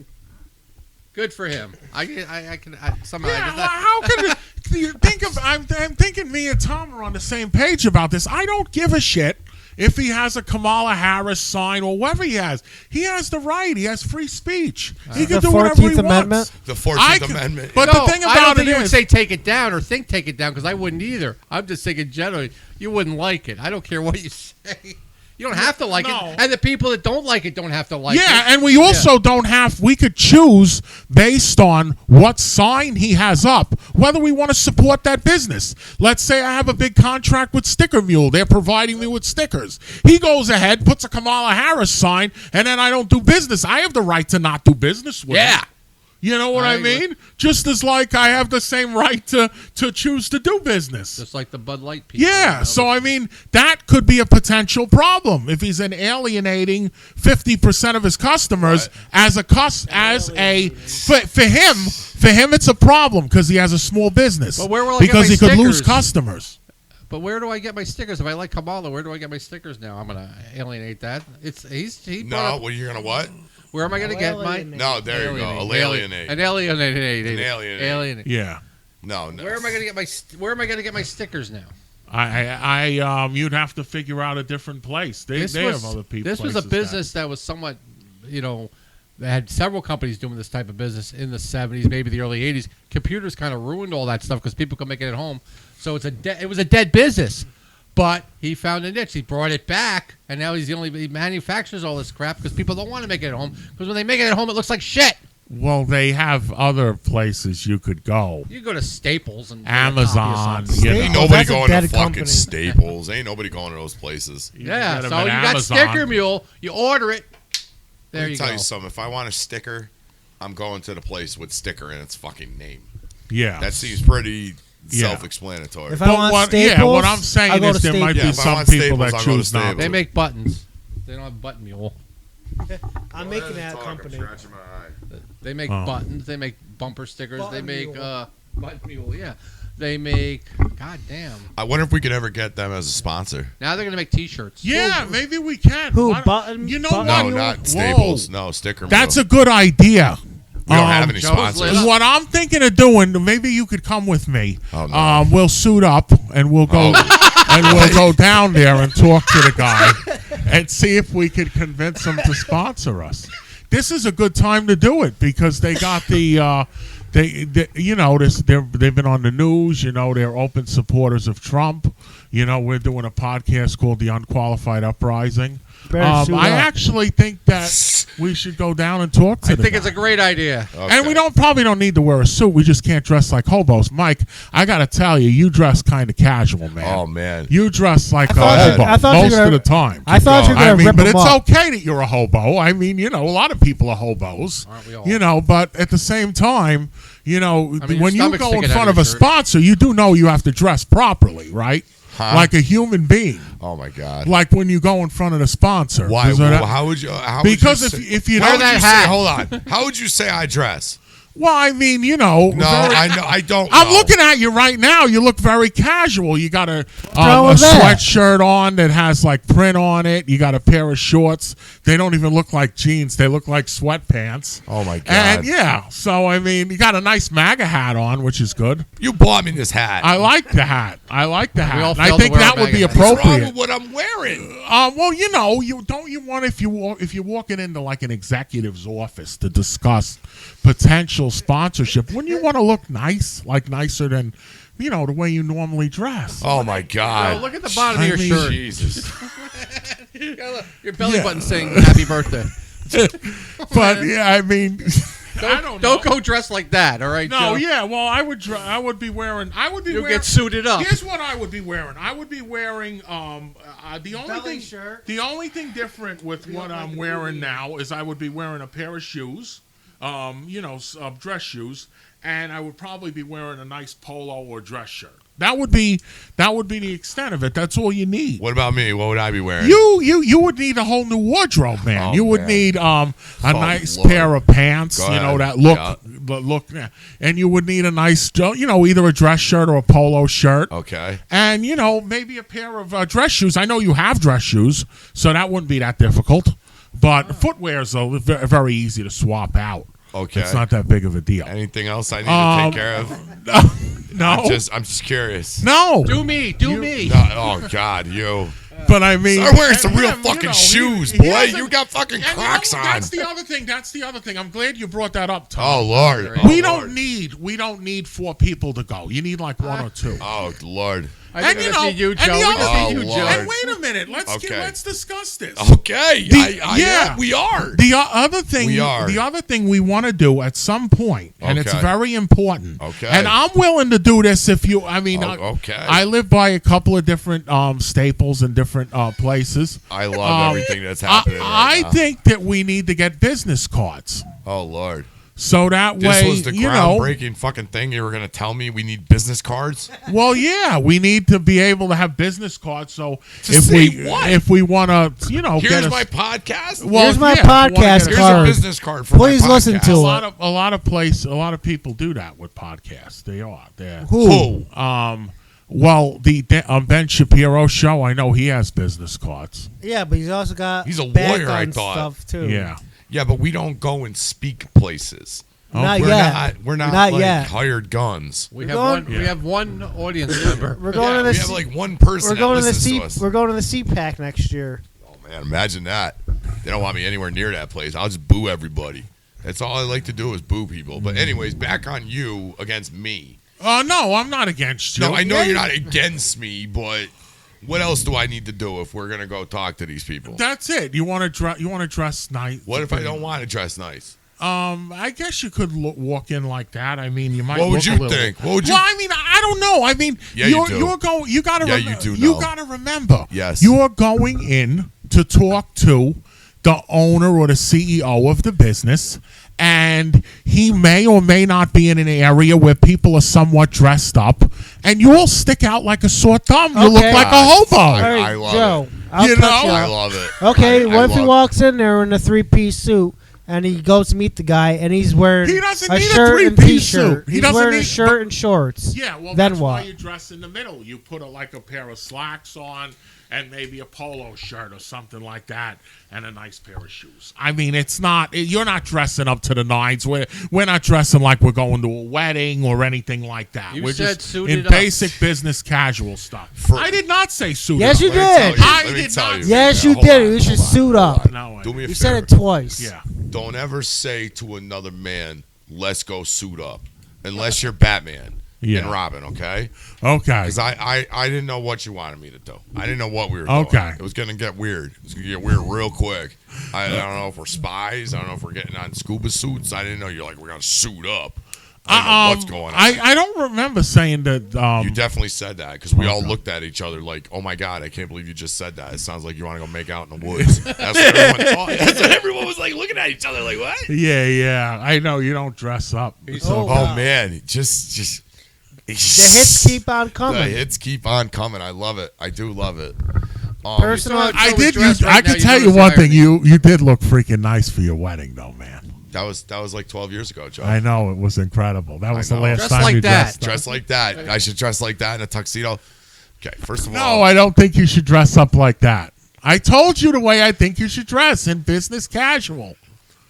Good for him. I can somehow. I Yeah, just well, how could you think of? I'm thinking me and Tom are on the same page about this. I don't give a shit if he has a Kamala Harris sign or whatever he has. He has the right. He has free speech. He can The do whatever he 14th Amendment? wants. The 14th Amendment. But No, the thing I don't about think it you would is, say take it down or think take it down because I wouldn't either. I'm just thinking generally you wouldn't like it. I don't care what you say. You don't have to like No. it, and the people that don't like it don't have to like it. yeah, and we also don't have. We could choose based on what sign he has up whether we want to support that business. Let's say I have a big contract with Sticker Mule. They're providing me with stickers. He goes ahead, puts a Kamala Harris sign, and then I don't do business. I have the right to not do business with him. Yeah. You know what I I agree. mean? Just as like I have the same right to choose to do business. Just like the Bud Light people. Yeah, you know, so I mean that could be a potential problem if he's alienating 50% of his customers for him it's a problem because he has a small business But where will I get because my he could lose stickers? customers. But where do I get my stickers? If I like Kamala, where do I get my stickers now? I'm gonna alienate that. He No, brought up, well, you're gonna what? where am I gonna get my Alienate. No, there you go. Alienate. An alienate. Alienate. Yeah. No. Where am I gonna get my stickers now? You'd have to figure out a different place. They have other people. This was a business that was somewhat, they had several companies doing this type of business in the 70s, maybe the early 80s. Computers kind of ruined all that stuff because people could make it at home. So it was a dead business. But he found a niche. He brought it back, and now he manufactures all this crap because people don't want to make it at home. Because when they make it at home, it looks like shit. Well, they have other places you could go. You go to Staples and Amazon. Ain't nobody That's a going to dead fucking company. Staples. Ain't nobody going to those places. Yeah, get 'em so at you got Amazon. Sticker Mule. You order it. There Let me you tell go. you something. If I want a sticker, I'm going to the place with sticker in its fucking name. Yeah. That seems pretty Yeah. self-explanatory. If I want Staples, what I'm saying I'll go is to there might Staples. be Yeah, if I some want people Staples, that I'll go to choose not. Staples. They make buttons. They don't have Button Mule. I'm making that company. They make Oh. buttons. They make bumper stickers. Button they make Mule. Button Mule. Yeah. They make. God damn. I wonder if we could ever get them as a sponsor. Now they're gonna make T-shirts. Yeah, maybe we can. Who, Why don't- Button- You know Button No, what? Mule? not Whoa. Staples. No, sticker. That's Mule. a good idea. We don't have any Joe's sponsors. lit up. What I'm thinking of doing, maybe you could come with me. Oh, no. We'll suit up and we'll go down there and talk to the guy and see if we could convince him to sponsor us. This is a good time to do it because they got the they've been on the news. They're open supporters of Trump. We're doing a podcast called The Unqualified Uprising. Better suit I up. actually think that we should go down and talk to I the think guy. it's a great idea. Okay. And we probably don't need to wear a suit. We just can't dress like hobos. Mike, I got to tell you, you dress kind of casual, man. Oh man. You dress like a thought hobo I thought you most were of the time. I thought you were I going to mean, rip but them it's up. okay that you're a hobo. I mean, a lot of people are hobos. Aren't we all? But at the same time, your when you stomach's go in sticking out front of of a your shirt. sponsor, you do know you have to dress properly, right? Huh? Like a human being. Oh my God. Like when you go in front of the sponsor. Why? Is that- Well, how would you? because would you say, if you how don't would that you hat. say? Hold on. How would you say I dress? Well, I mean, No, very- I know. I don't. I'm know. looking at you right now. You look very casual. You got a wrong with that? sweatshirt on that has like print on it. You got a pair of shorts. They don't even look like jeans. They look like sweatpants. Oh my God. And yeah, so I mean, you got a nice MAGA hat on, which is good. You bought me this hat. I like the hat. I like the hat. all And I failed to think wear that a would be MAGA hat. What's wrong appropriate. with what I'm wearing? Well, you want if you're walking into like an executive's office to discuss potential sponsorship, wouldn't you want to look nice, like nicer than the way you normally dress? Oh my God. Oh, look at the bottom I of your mean, shirt. Jesus. Your belly Yeah. button saying "Happy Birthday." But yeah, I mean, I don't know. Don't go dressed like that. All right. No, Joe? yeah. Well, I would be wearing. You'll get suited up. Here's what I would be wearing. I would be wearing the only Belly thing. shirt. The only thing different with what I'm wearing now is I would be wearing a pair of shoes, dress shoes, and I would probably be wearing a nice polo or dress shirt. That would be the extent of it. That's all you need. What about me? What would I be wearing? You would need a whole new wardrobe, man. Oh, you would man. need a nice Lord. pair of pants, Go ahead. that look, Yeah. and you would need a nice, either a dress shirt or a polo shirt, Okay. and maybe a pair of dress shoes. I know you have dress shoes, so that wouldn't be that difficult. But footwear's very easy to swap out. Okay. It's not that big of a deal. Anything else I need to take care of? No, I'm just curious. no. Do me. You- No, oh God, you. But I mean, Start wearing some real him, fucking shoes, he boy. doesn't- You got fucking and Crocs on. That's the other thing. That's the other thing. I'm glad you brought that up, Tom. Oh Lord. we Oh, don't need 4 people to go. You need like 1 or 2. Oh Lord. I think we just need you, and Joe. the We other just thing- need you, Oh, Joe. Lord. And wait a minute. Okay. Let's discuss this. Okay. yeah. We are. The other thing We are. the other thing we want to do at some point, and it's Okay. very important. Okay. And I'm willing to do this if you. I mean, Okay. I live by a couple of different staples and different places. I love everything that's happening right I now. think that we need to get business cards. Oh Lord. So that This way, was the groundbreaking fucking thing. You were gonna tell me we need business cards? Well, yeah, we need to be able to have business cards. So To if say we what? if we want to, Here's get my podcast. well, Here's my yeah, if we wanna podcast get Here's card. a business card for Please my podcast. listen to a it. lot of people do that with podcasts. They are. They're Who? Well, the Ben Shapiro show, I know he has business cards. Yeah, but he's also got He's a back lawyer, I on thought. stuff too. Yeah. Yeah, but we don't go and speak places. Not we're yet. We're not Not like yet. hired guns. We We're have going- one. We have one audience member. We're going Yeah, to the we have C- like one person we're that going to the listens C to us. we're going to the CPAC next year. Oh man, imagine that. They don't want me anywhere near that place. I'll just boo everybody. That's all I like to do is boo people. But anyways, back on you against me. No, I'm not against you. No, I know you're not against me, but what else do I need to do if we're gonna go talk to these people? That's it. You want to dress? You want to dress nice? What if I don't want to dress nice? I guess you could walk in like that. I mean, you might. What would look a you little- think? What would you? Well, I mean, I don't know. I mean, Yeah, you do. you're going. You gotta. Yeah, you do You know. gotta remember. Yes. You are going in to talk to the owner or the CEO of the business, and he may or may not be in an area where people are somewhat dressed up, and you all stick out like a sore thumb. You look Okay. like a hobo. All right, I love Joe, it. I'll You cut know? you I off. love it. Okay, I what if he love- walks in there in a 3-piece suit and he goes to meet the guy and he's wearing He doesn't a need a shirt and 3-piece t-shirt? suit. He He's doesn't wearing a need- shirt and shorts. Yeah, well, then that's what? why you dress in the middle. You put like a pair of slacks on and maybe a polo shirt or something like that, and a nice pair of shoes. I mean, it's not. You're not dressing up to the nines. We're not dressing like we're going to a wedding or anything like that. You we're said just suited in up. basic business casual stuff. I did not say suited Yes, up. you Let me tell did. you, I let me did tell not you. say Yes, you Hold did. on, You should hold on, suit hold up. on. No, I Do me a You favor. said it twice. Yeah. Don't ever say to another man, "Let's go suit up," unless you're Batman Yeah. and Robin. Okay. Okay. Because I didn't know what you wanted me to do. I didn't know what we were doing. Okay. It was going to get weird. It was going to get weird real quick. I don't know if we're spies. I don't know if we're getting on scuba suits. I didn't know you're like, we're going to suit up. I don't know what's going on. I don't remember saying that. You definitely said that because we all looked at each other like, oh my God, I can't believe you just said that. It sounds like you want to go make out in the woods. That's what everyone thought. That's what everyone was like looking at each other like, what? Yeah. I know you don't dress up. Oh, Oh man, just The hits keep on the coming. hits keep on coming. I love it. I do love it. Personal. I Joe did. was dressed I right now, can you tell you notice one the thing. irony. You did look freaking nice for your wedding, though, man. That was like 12 years ago, Joe. I know it was incredible. That was the know. last Dress time like you that. dressed up. Dress like that. I should dress like that in a tuxedo. Okay, first of No, all, I don't think you should dress up like that. I told you the way I think you should dress in business casual.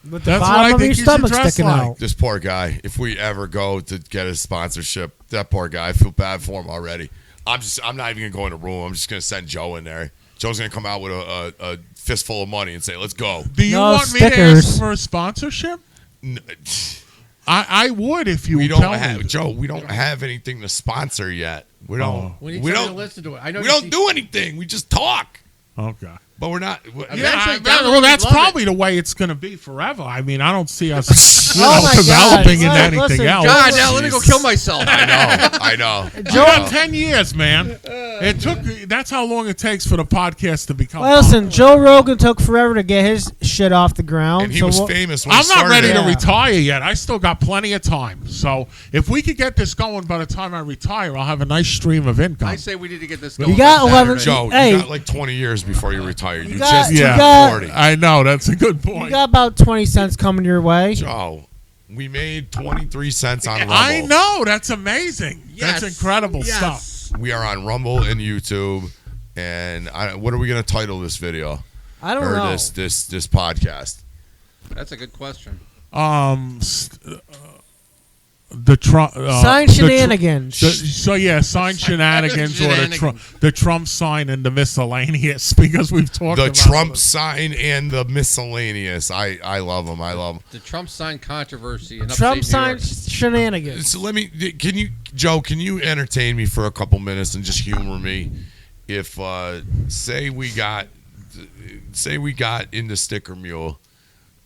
With the That's what bottom I of your think you should stomach dress sticking like. out. this poor guy. If we ever go to get a sponsorship, that poor guy, I feel bad for him already. I'm not even gonna go in the room. I'm just gonna send Joe in there. Joe's gonna come out with a fistful of money and say, "Let's go." Do you No want me to stickers. ask for a sponsorship? I would if you We would don't tell have me. Joe. We don't have anything to sponsor yet. We don't. We need we somebody don't. to listen to it. I know We you don't see- do anything. We just talk. Okay. But we're not. Yeah, Eventually, down the well, road, that's we'd love probably the way it's going to be forever. I mean, I don't see us Oh my God. developing into Well, anything listen, else. God, now let me go kill myself. I know. Joe, 10 years, man. It took. That's how long it takes for the podcast to become. Well, listen, Joe Rogan took forever to get his shit off the ground. And he so was we'll- famous when I'm he not started. ready to Yeah. retire yet. I still got plenty of time. So if we could get this going by the time I retire, I'll have a nice stream of income. I say we need to get this going. You got by 11 Saturday. Joe, Hey. you got like 20 years before you retire. You got- just you turned got- 40. I know that's a good You point. got about 20 cents coming your way. Joe, we made 23 cents on Rumble. I know that's amazing. Yes. That's incredible Yes. stuff. We are on Rumble and YouTube. And what are we going to title this video I don't or know. this podcast? That's a good question. The Trump Sign shenanigans. sign shenanigans or Shenanigans. the Trump sign and the miscellaneous because we've talked The about Trump it. sign and the miscellaneous. I love them. I love them. The Trump sign controversy in Trump upstate New York. sign shenanigans. So Joe, can you entertain me for a couple minutes and just humor me? If say we got into Sticker Mule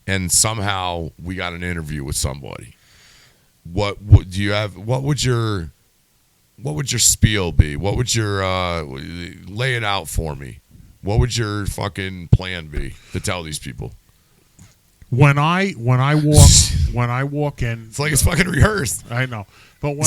and somehow we got an interview with somebody, what do you have? What would your spiel be? What would your lay it out for me? What would your fucking plan be to tell these people? When I walk in, It's like it's fucking rehearsed. I know, but when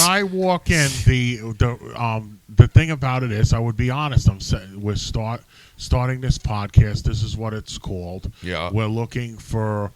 I walk in, the thing about it is, I would be honest. I'm saying we're starting this podcast. This is what it's called. Yeah. We're looking for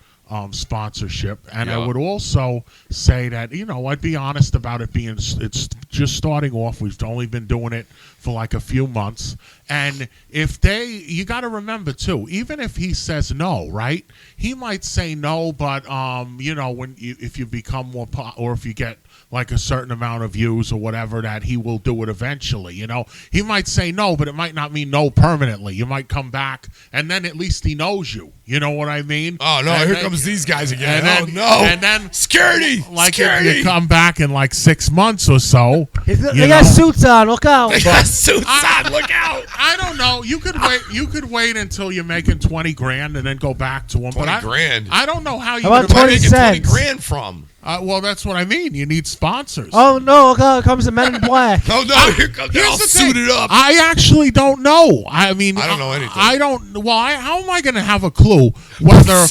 sponsorship, and I Yeah. would also say that I'd be honest about it being it's just starting off. We've only been doing it for like a few months, and you got to remember too, even if he says no, right? He might say no, but if you become more or if you get like a certain amount of views or whatever, that he will do it eventually. He might say no, but it might not mean no permanently. You might come back, and then at least he knows you. You know what I mean? Oh no! And Here then- comes these guys again. and then- Oh no! and then- security, Like security. if you come back in like 6 months or so. They got suits on. Look out. They got suits on. Look out! I don't know. You could wait. You could wait until you're making 20 grand and then go back to him. 20 grand. I don't know how you. How about could Where are wait. they 20 getting 20 cents? grand from? Well, that's what I mean. You need sponsors. Oh no! Look out! Here comes the Men in Black. No, here comes. They're Here's all the thing. suited up. I actually don't know. I mean, I don't know anything. I don't. Well, how am I going to have a clue whether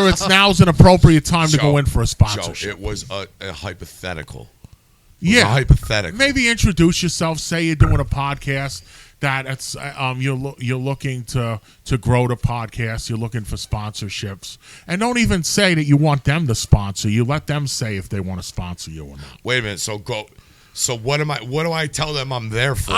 it's now's an appropriate time to go in for a Joe, sponsorship? it was a hypothetical. It was Yeah, a hypothetical. Maybe introduce yourself. Say you're doing a podcast. That it's you're looking to grow the podcast. You're looking for sponsorships, and don't even say that you want them to sponsor you. Let them say if they want to sponsor you or not. Wait a minute. So go. So what am I? What do I tell them I'm there for?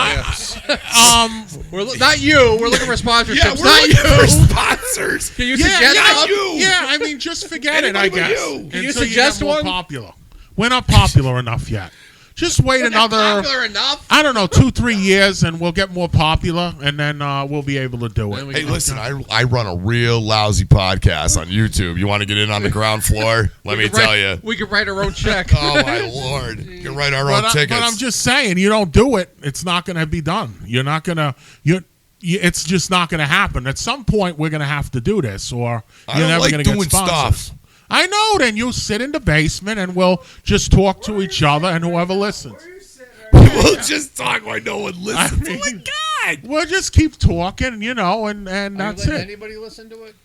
Not you. We're looking for sponsorships. yeah, we're not looking you. for sponsors. Can you Yeah, suggest not one? you. Yeah, I mean, just forget it. I Anybody but guess you. until you suggest get more one? popular. We're not popular enough yet. Just wait another. Popular enough. I don't know, 2-3 years, and we'll get more popular, and then we'll be able to do Then we it. Hey, listen, I run a real lousy podcast on YouTube. You want to get in on the ground floor? Let me tell you. We could write our own check. Oh my lord! You can write our own tickets. But I'm just saying, you don't do it, it's not going to be done. You're not going to. It's just not going to happen. At some point, we're going to have to do this, or I you're don't never like going to get doing sponsors. stuff. I know. Then you sit in the basement, and we'll just talk to each other, and whoever listens. We'll just talk while no one listens. I mean, oh my god! We'll just keep talking, and Are that's you letting it. anybody listen to it?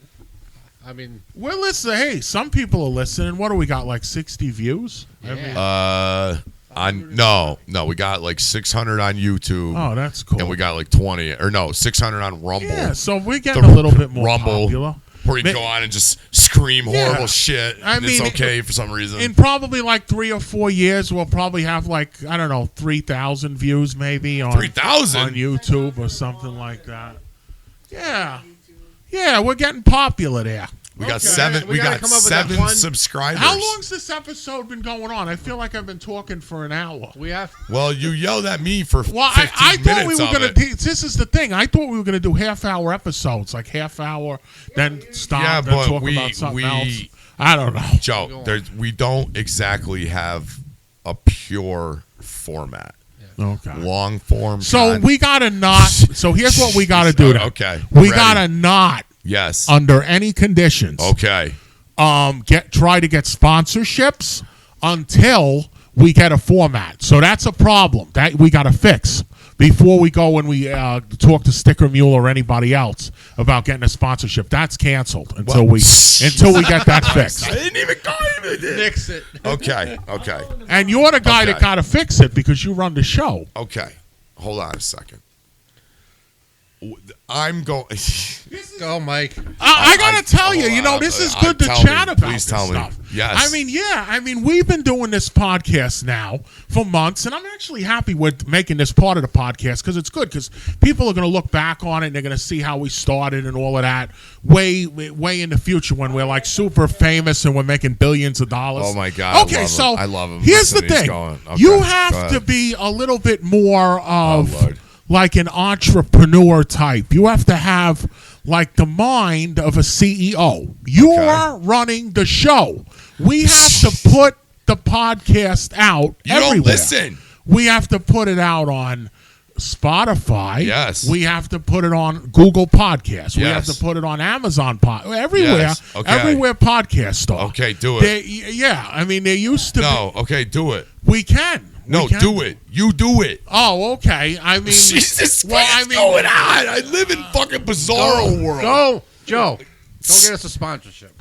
I mean, We're listening. Hey, some people are listening. What do we got? Like 60 views? yeah. We got like 600 on YouTube. Oh, that's cool. And we got like 600 on Rumble. Yeah, so we're getting a little bit more Rumble, popular. where you Ma- go on and just scream horrible Yeah. shit. I and it's mean, okay for some reason. In probably like 3 or 4 years, we'll probably have like, I don't know, 3,000 views maybe on 3,000? on YouTube or something like that. Yeah. Yeah, we're getting popular there. We got Okay. seven. We We gotta got come up with that 7 one- subscribers. How long's this episode been going on? I feel like I've been talking for an hour. we have. Well, you yelled at me for Well, 15 I thought minutes we were of going it. to. This is the thing. I thought we were going to do half-hour episodes, like half hour, then stop, Yeah, then but talk we- about something we- else. I don't know. Joe, we don't exactly have a pure format. Okay. Long form. So we gotta not. So here's what we gotta do. Then. Okay, We ready. gotta not, Yes. under any conditions, Okay. try to get sponsorships until we get a format. So that's a problem that we gotta fix before we go and we talk to Sticker Mule or anybody else about getting a sponsorship. That's canceled until we get that fixed. I didn't even call him. Fix it. Okay. Okay. And you're the guy that Okay. gotta fix it because you run the show. Okay. Hold on a second. I'm going. Go, Mike. I gotta tell you, hold on. this is good to Tell chat me. about Please this tell me. stuff. Yes. I mean, we've been doing this podcast now for months, and I'm actually happy with making this part of the podcast because it's good because people are going to look back on it and they're going to see how we started and all of that way in the future when we're like super famous and we're making billions of dollars. Oh, my God. Okay, I love him. Here's Listen, the he's thing: going. Okay, you go have ahead. to be a little bit more of Lord. like an entrepreneur type. You have to have like the mind of a CEO. You're Okay. running the show. We have to put the podcast out You everywhere. don't listen. We have to put it out on Spotify. Yes. We have to put it on Google Podcasts. We have Yes. to put it on Amazon Everywhere. Yes. Okay. Everywhere podcasts are. Okay, do it. Yeah. I mean, they used to. No. Okay, do it. We can. No, We can. do it. You do it. Oh, okay. I mean, Jesus, well, what is going on? I live in fucking bizarro world. Go, Joe. Go get us a sponsorship.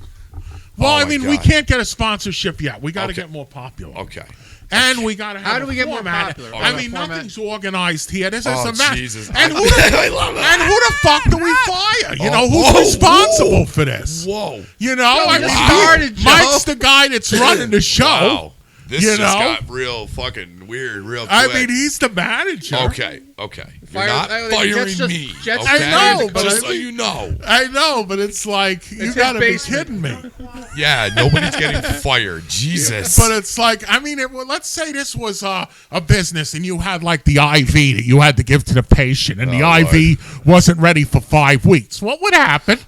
Well, Oh, I my mean, we God. can't get a sponsorship yet. We got to Okay. get more popular. Okay. And we got to have How do we get more format. popular? I Oh, mean, format. nothing's organized here. This is Oh, a mess. Jesus. And who I love it. and who the fuck do we fire? You know, who's Whoa, responsible whoa. for this? Whoa. You know, I you mean, started, Joe. Mike's the guy that's running the show. Wow. This You just know? got real fucking weird real quick. I mean, he's the manager. Okay. You're not Jets firing just- me. Jets okay? I know, but just I so you know. I know, but it's like, you his got to be basement. kidding me. Yeah, nobody's getting fired. Jesus. But it's like, I mean, let's say this was a business and you had like the IV that you had to give to the patient and the IV wasn't ready for 5 weeks. What would happen?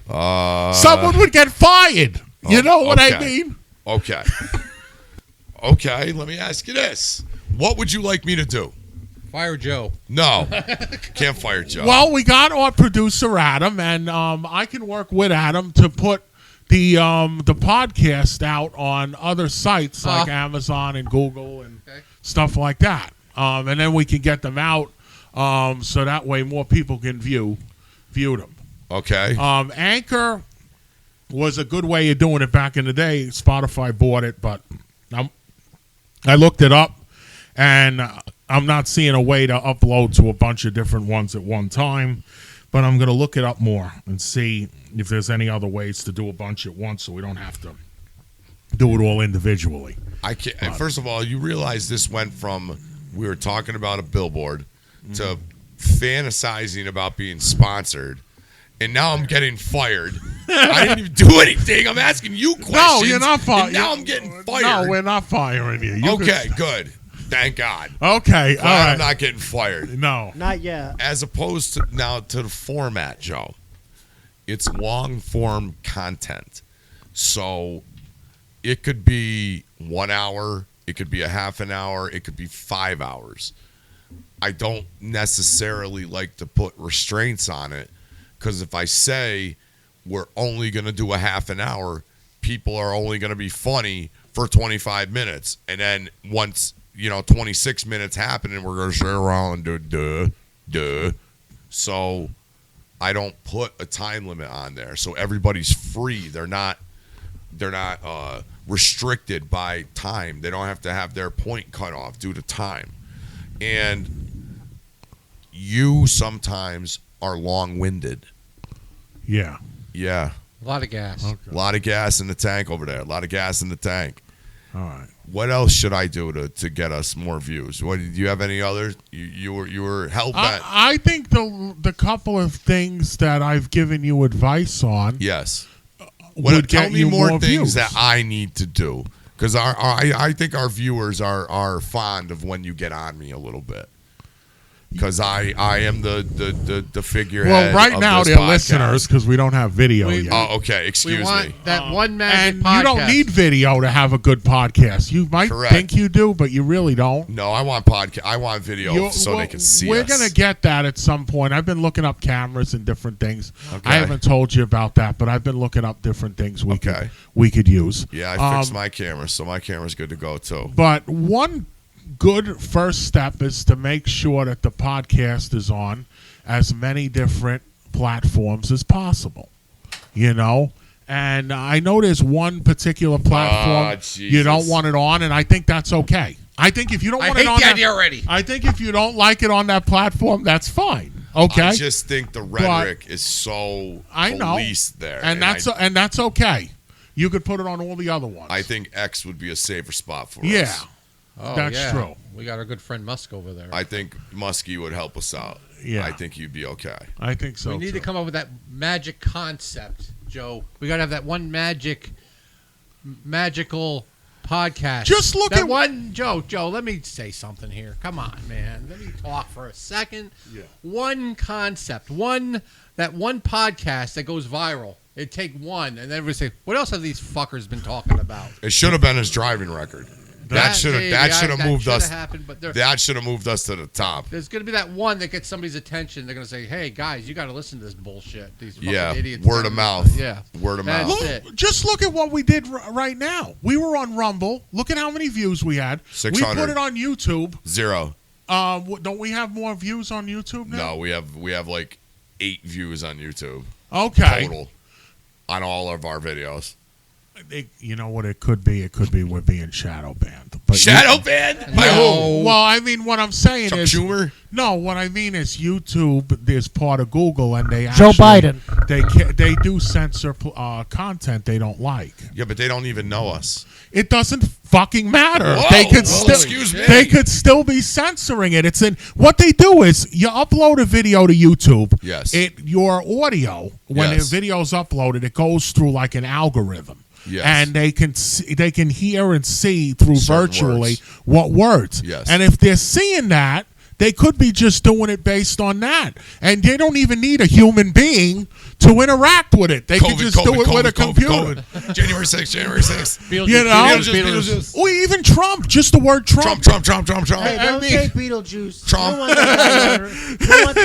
Someone would get fired. You know what I okay. mean? Okay. Okay, let me ask you this. What would you like me to do? Fire Joe. No. Can't fire Joe. Well, we got our producer Adam, and I can work with Adam to put the podcast out on other sites like Amazon and Google and stuff like that. And then we can get them out so that way more people can view them. Okay. Anchor was a good way of doing it back in the day. Spotify bought it, but I looked it up, and I'm not seeing a way to upload to a bunch of different ones at one time. But I'm going to look it up more and see if there's any other ways to do a bunch at once so we don't have to do it all individually. I can't. First of all, you realize this went from we were talking about a billboard to fantasizing about being sponsored, and now I'm getting fired. I didn't even do anything. I'm asking you questions. No, you're not fired. Now I'm getting fired. No, we're not firing you. Okay, good. Thank God. Okay, all Glad right. I'm not getting fired. No. Not yet. As opposed to now to the format, Joe. It's long form content. So it could be 1 hour, it could be a half an hour, it could be 5 hours. I don't necessarily like to put restraints on it because if I say we're only going to do a half an hour, people are only going to be funny for 25 minutes. And then once, 26 minutes happen and we're going to sit around and do duh. So I don't put a time limit on there. So everybody's free. They're not restricted by time. They don't have to have their point cut off due to time. And you sometimes are long-winded. Yeah. Yeah. A lot of gas. Okay. A lot of gas in the tank over there. A lot of gas in the tank. All right. What else should I do to get us more views? What do you have any others? You were hell bent. I think the couple of things that I've given you advice on Yes. would Tell get me you more more things views. that I need to do because I think our viewers are fond of when you get on me a little bit. Because I am the figurehead. Well, right of now this they're podcast. listeners because we don't have video We- yet. Oh, okay. We Excuse want me. that one magic And podcast. you don't need video to have a good podcast. You might Correct. think you do, but you really don't. No, I want podcast. I want video so Well, they can see We're us. gonna get that at some point. I've been looking up cameras and different things. Okay. I haven't told you about that, but I've been looking up different things we Okay. could use. Yeah, I fixed my camera, so my camera's good to go too. But one good first step is to make sure that the podcast is on as many different platforms as possible. And I know there's one particular platform you don't Jesus. want it on, and I think that's okay. I think if you don't I want hate it on the that, idea already. I think if you don't like it on that platform, that's fine. Okay, I just think the rhetoric is so I know. policed there, and that's okay. You could put it on all the other ones. I think X would be a safer spot for yeah, us. Oh, that's yeah. true. We got our good friend Musk over there. I think Muskie would help us out. Yeah. I think you'd be okay. I think so. we need too. to come up with that magic concept, Joe. We got to have that one magical podcast. Just look that at- one, Joe. Let me say something here. Come on, man. Let me talk for a second. Yeah. One concept, one podcast that goes viral. It'd take one, and then everybody say, "What else have these fuckers been talking about?" It should have been his driving record. That should have moved us. Happened, but That should have moved us to the top. there's going to be that one that gets somebody's attention. They're going to say, "Hey, guys, you got to listen to this bullshit." These fucking Yeah, idiots. word of mouth. Yeah, Word of That's mouth. it. Just look at what we did right now. We were on Rumble. Look at how many views we had. 600. We put it on YouTube. 0. Don't we have more views on YouTube now? No, we have like 8 views on YouTube Okay. total on all of our videos. You know what it could be? It could be we're being shadow banned. But Shadow banned? By who? Well, I mean, what I'm saying Chuck is, Schumer? no. What I mean is, YouTube is part of Google, and they Joe actually, Biden. they do censor content they don't like. Yeah, but they don't even know us. It doesn't fucking matter. Whoa, they could well, still, excuse me. they could still be censoring it. It's in what they do is you upload a video to YouTube. Yes. Your audio when Yes. the video's uploaded, it goes through like an algorithm. Yes. And they can hear and see through Certain virtually words. what words. Yes. And if they're seeing that, they could be just doing it based on that. And they don't even need a human being to interact with it. They can just do it with a computer. COVID. January 6th, January 6th. You know? Beetlejuice. Or even Trump, just the word Trump. Trump. Hey, I don't mean- say Beetlejuice. Trump.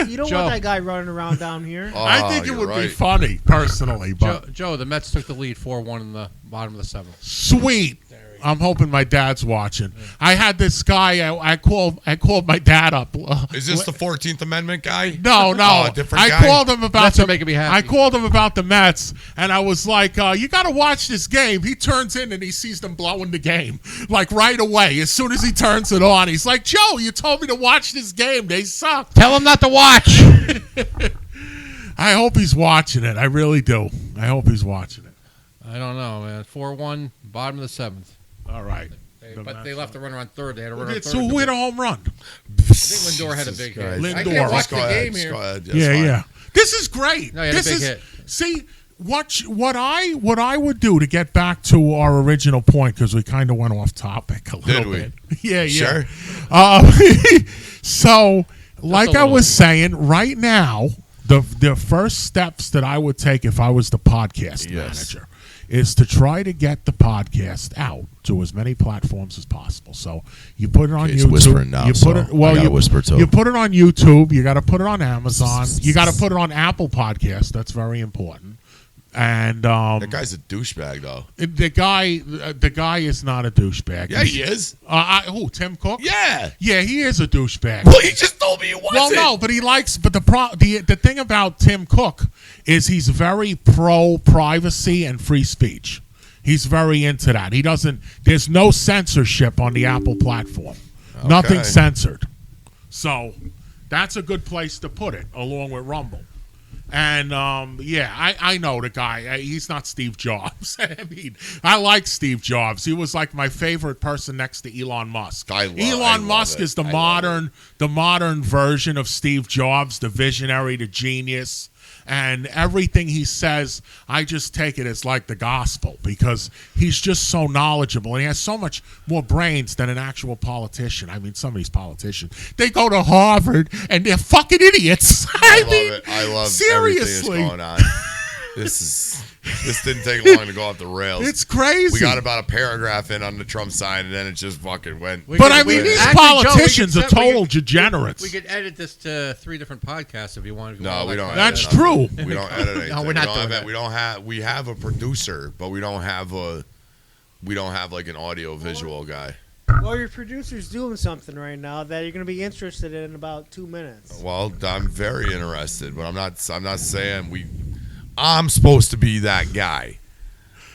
You don't want that guy running around down here. I think it you're would be right. funny, personally. But Joe, the Mets took the lead 4-1 in the bottom of the seventh. sweet. I'm hoping my dad's watching. I had this guy. I called my dad up. Is this the 14th Amendment guy? No. Oh, a different I guy? called him about Mets are making me happy. I called him about the Mets, and I was like, "You got to watch this game." He turns in and he sees them blowing the game like right away. As soon as he turns it on, he's like, "Joe, you told me to watch this game. They suck." Tell him not to watch. I hope he's watching it. I really do. I hope he's watching it. I don't know, man. 4-1, bottom of the seventh. All right. But they left the runner on third. They had a runner on third. So who hit a home run? I think Lindor had a big hit. Lindor. I can't watch Just the Go ahead, game just here. go ahead. That's Yeah, fine. yeah. This is great. No, he had a this big is hit. see what I would do to get back to our original point because we kind of went off topic a little Did we? bit. Yeah, Sure. So, like I little. was saying, right now, the first steps that I would take if I was the podcast Yes. manager is to try to get the podcast out to as many platforms as possible. So you put it on He's YouTube. whispering now, you put so it. I Well, gotta you whisper too. You put it on YouTube. You got to put it on Amazon. You got to put it on Apple Podcasts. That's very important. And That guy's a douchebag, though. the guy is not a douchebag. Yeah, he is. Who? Tim Cook? Yeah. Yeah, he is a douchebag. Well, he just told me he wasn't. Well, no, but he likes. But the thing about Tim Cook is he's very pro privacy and free speech. He's very into that. He doesn't. There's no censorship on the Apple platform. Okay. Nothing censored. So that's a good place to put it, along with Rumble. And I know the guy. He's not Steve Jobs. I mean, I like Steve Jobs. He was like my favorite person next to Elon Musk. I Elon love Musk it. is the I love modern version of Steve Jobs, the visionary, the genius. And everything he says, I just take it as like the gospel because he's just so knowledgeable and he has so much more brains than an actual politician. I mean, some of these politicians, they go to Harvard and they're fucking idiots. I love it. I love seriously. everything that's going on. This didn't take long to go off the rails. It's crazy. We got about a paragraph in on the Trump side, and then it just fucking went. But I mean, these Actually, Joe, we politicians could are set- we total could- degenerates. We could edit this to 3 different podcasts if you want. No, we don't. That's edit nothing. true. We don't edit anything. No, we're not we don't doing have that. We don't have. We have a producer, but we don't have a. We don't have like an audio visual guy. Well, your producer's doing something right now that you're going to be interested in about 2 minutes. Well, I'm very interested, but I'm not saying we. I'm supposed to be that guy.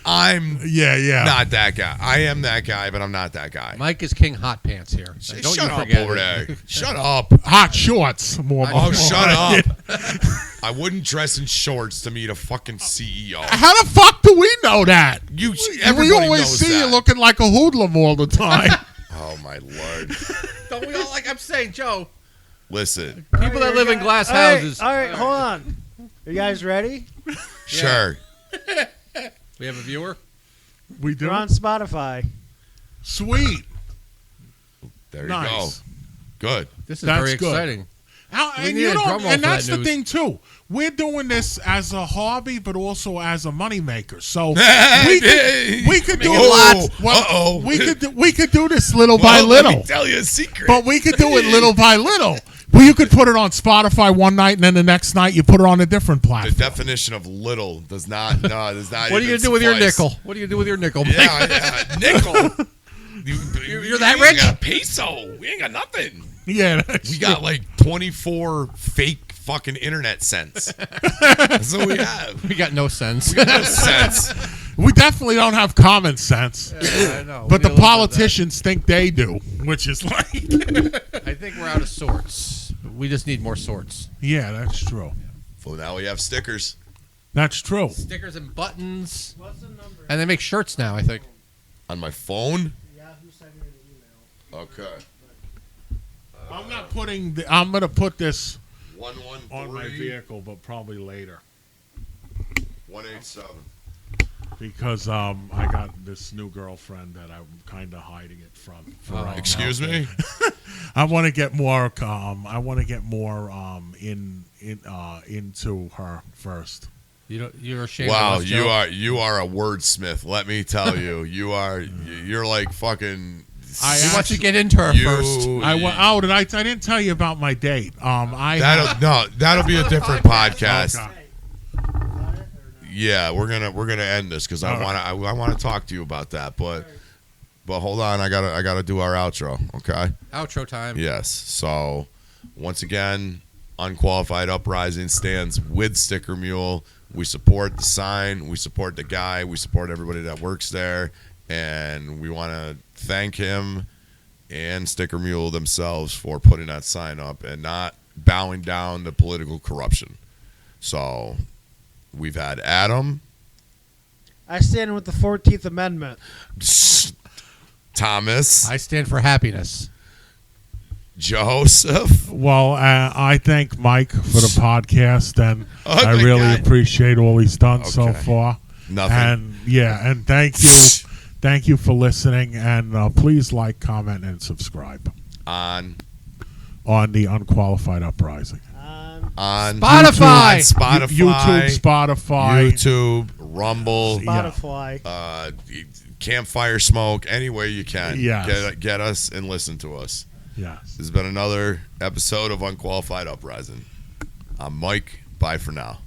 I'm Yeah. not that guy. I am that guy, but I'm not that guy. Mike is King Hot Pants here. Don't Shut you up forget over it. there. Shut up. Hot shorts. More. Oh, more. shut up. I wouldn't dress in shorts to meet a fucking CEO. How the fuck do we know that? Everybody We always knows see that. you looking like a hoodlum all the time. Oh, my Lord. Don't we all, like I'm saying, Joe, Listen. people that live in glass All right, houses. all right, hold on. Are you guys ready? Sure. We have a viewer? We do. We're on Spotify. Sweet. There you Nice. go. Good. This is That's very good. exciting. We And need you a don't, drum roll and for that's that the news. thing too. We're doing this as a hobby, but also as a moneymaker. So we could do Making lots. Well, Uh-oh. we could do this little by Well, let little, me tell you a secret. but we could do it little by little. Well, you could put it on Spotify one night, and then the next night you put it on a different the platform. definition of little does not. No, does not. What are you even going to do with your suffice. nickel? What do you do with your nickel, Mike? Yeah, nickel. You're that we rich? ain't got a peso. We ain't got nothing. Yeah, that's We got like 24 fake fucking internet cents. That's what we have. We got no sense. No sense. We definitely don't have common sense. Yeah, I know. But We the need a little bit of that. politicians think they do, which is like, I think we're out of sorts. We just need more sorts. yeah, that's true. Well, now we have stickers. That's true. Stickers and buttons. What's the number? And they make shirts now, I think. On my phone? Yahoo sent me an email. Okay. I'm not putting. I'm gonna put this 113 on my vehicle, but probably later 187. because I got this new girlfriend that I'm kind of hiding it from. For right Excuse now. me? I want to get more. I want to get more into her first. You're ashamed Wow, of us, Joe. you are a wordsmith. Let me tell you, you're like fucking. I He wants to get into her first. I went out and I didn't tell you about my date. That'll be a different podcast. Okay. Yeah, we're gonna end this because I want to talk to you about that. But hold on, I gotta do our outro. Okay. Outro time. Yes. So once again, Unqualified Uprising stands with Sticker Mule. We support the sign. We support the guy. We support everybody that works there. And we want to thank him and Sticker Mule themselves for putting that sign up and not bowing down to political corruption. So we've had Adam, I stand with the 14th Amendment. Thomas, I stand for happiness. Joseph. Well, I thank Mike for the podcast, and I Ugly really guy. appreciate all he's done so Okay. far. Nothing. And thank you for listening, and please like, comment, and subscribe on the Unqualified Uprising. on Spotify! Spotify, YouTube, Spotify, YouTube, Rumble, Yeah. Spotify. Campfire Smoke, any way you can. Yes. Get us and listen to us. Yes. This has been another episode of Unqualified Uprising. I'm Mike. Bye for now.